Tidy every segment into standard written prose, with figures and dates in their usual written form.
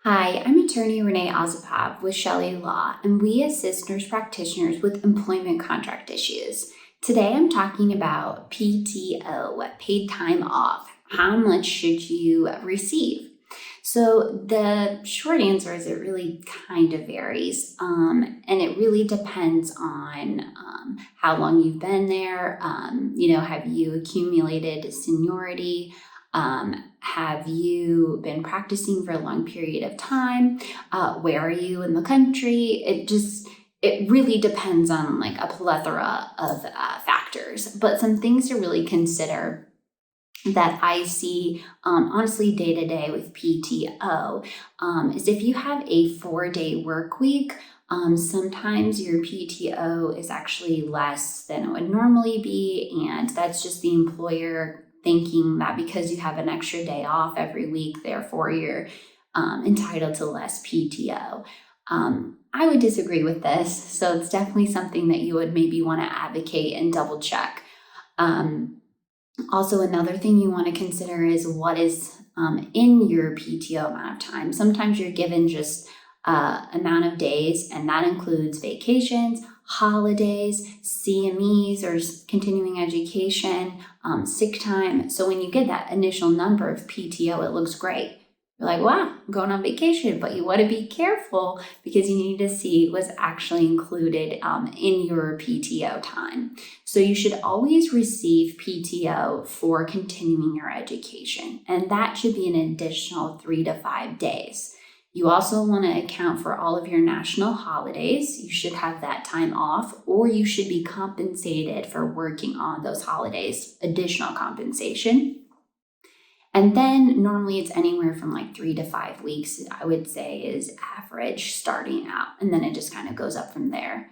Hi, I'm attorney Renee Osipov with Chelle Law, and we assist nurse practitioners with employment contract issues. Today I'm talking about PTO, paid time off. How much should you receive? So the short answer is it really kind of varies, and it really depends on how long you've been there. Have you accumulated seniority? Have you been practicing for a long period of time? Where are you in the country? It really depends on like a plethora of factors. But some things to really consider that I see honestly day to day with PTO is if you have a 4-day work week. Sometimes your PTO is actually less than it would normally be, and that's just the employer thinking that because you have an extra day off every week, therefore you're entitled to less PTO. I would disagree with this, so it's definitely something that you would maybe want to advocate and double check. Also, another thing you want to consider is what is in your PTO amount of time. Sometimes you're given just amount of days, and that includes vacations, holidays, CMEs or continuing education, sick time. So when you get that initial number of PTO, it looks great. You're like, wow, I'm going on vacation, but you want to be careful because you need to see what's actually included in your PTO time. So you should always receive PTO for continuing your education, and that should be an additional 3 to 5 days. You also want to account for all of your national holidays. You should have that time off, or you should be compensated for working on those holidays, additional compensation. And then normally it's anywhere from like 3 to 5 weeks, I would say is average starting out. And then it just kind of goes up from there.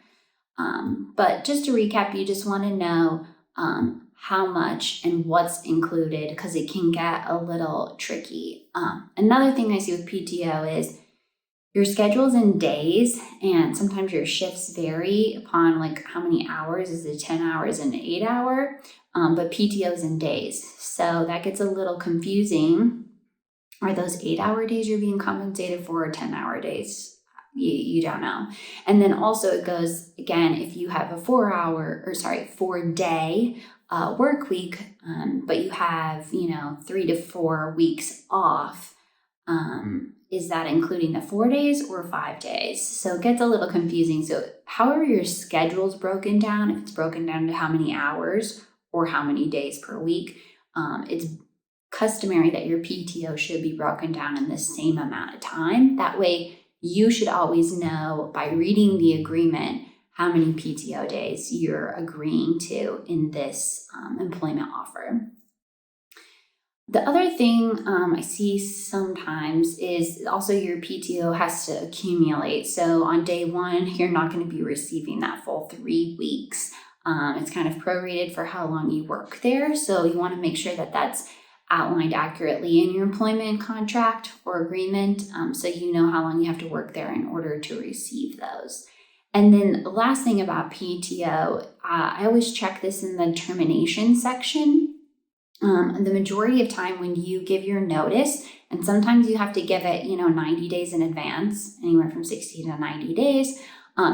But just to recap, you just want to know how much and what's included because it can get a little tricky. Another thing I see with PTO is your schedule's in days, and sometimes your shifts vary upon like how many hours. Is it 10 hours and 8 hour? But PTO is in days. So that gets a little confusing. Are those 8-hour days you're being compensated for or 10-hour days? You don't know. And then also it goes, again, if you have a 4-day work week, but you have, 3 to 4 weeks off, is that including the 4 days or 5 days? So it gets a little confusing. So however your schedule's broken down, if it's broken down to how many hours or how many days per week, it's customary that your PTO should be broken down in the same amount of time. That way you should always know by reading the agreement how many PTO days you're agreeing to in this employment offer. The other thing I see sometimes is also your PTO has to accumulate. So on day one, you're not going to be receiving that full 3 weeks. It's kind of prorated for how long you work there. So you want to make sure that that's outlined accurately in your employment contract or agreement, so you know how long you have to work there in order to receive those. And then the last thing about PTO, I always check this in the termination section. The majority of time when you give your notice, and sometimes you have to give it, 90 days in advance, anywhere from 60 to 90 days,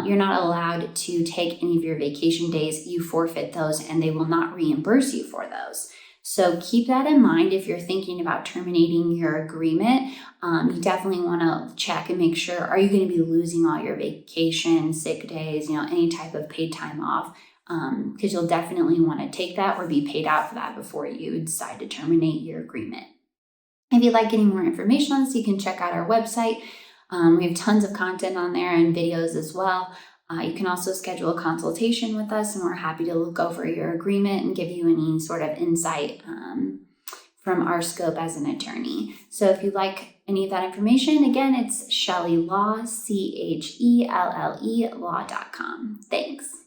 you're not allowed to take any of your vacation days. You forfeit those and they will not reimburse you for those. So keep that in mind if you're thinking about terminating your agreement. You definitely want to check and make sure, are you going to be losing all your vacation, sick days, any type of paid time off? Because you'll definitely want to take that or be paid out for that before you decide to terminate your agreement. If you'd like any more information on this, you can check out our website. We have tons of content on there and videos as well. You can also schedule a consultation with us, and we're happy to look over your agreement and give you any sort of insight from our scope as an attorney. So if you'd like any of that information, again, it's Chelle Law, CHELLE law.com. Thanks.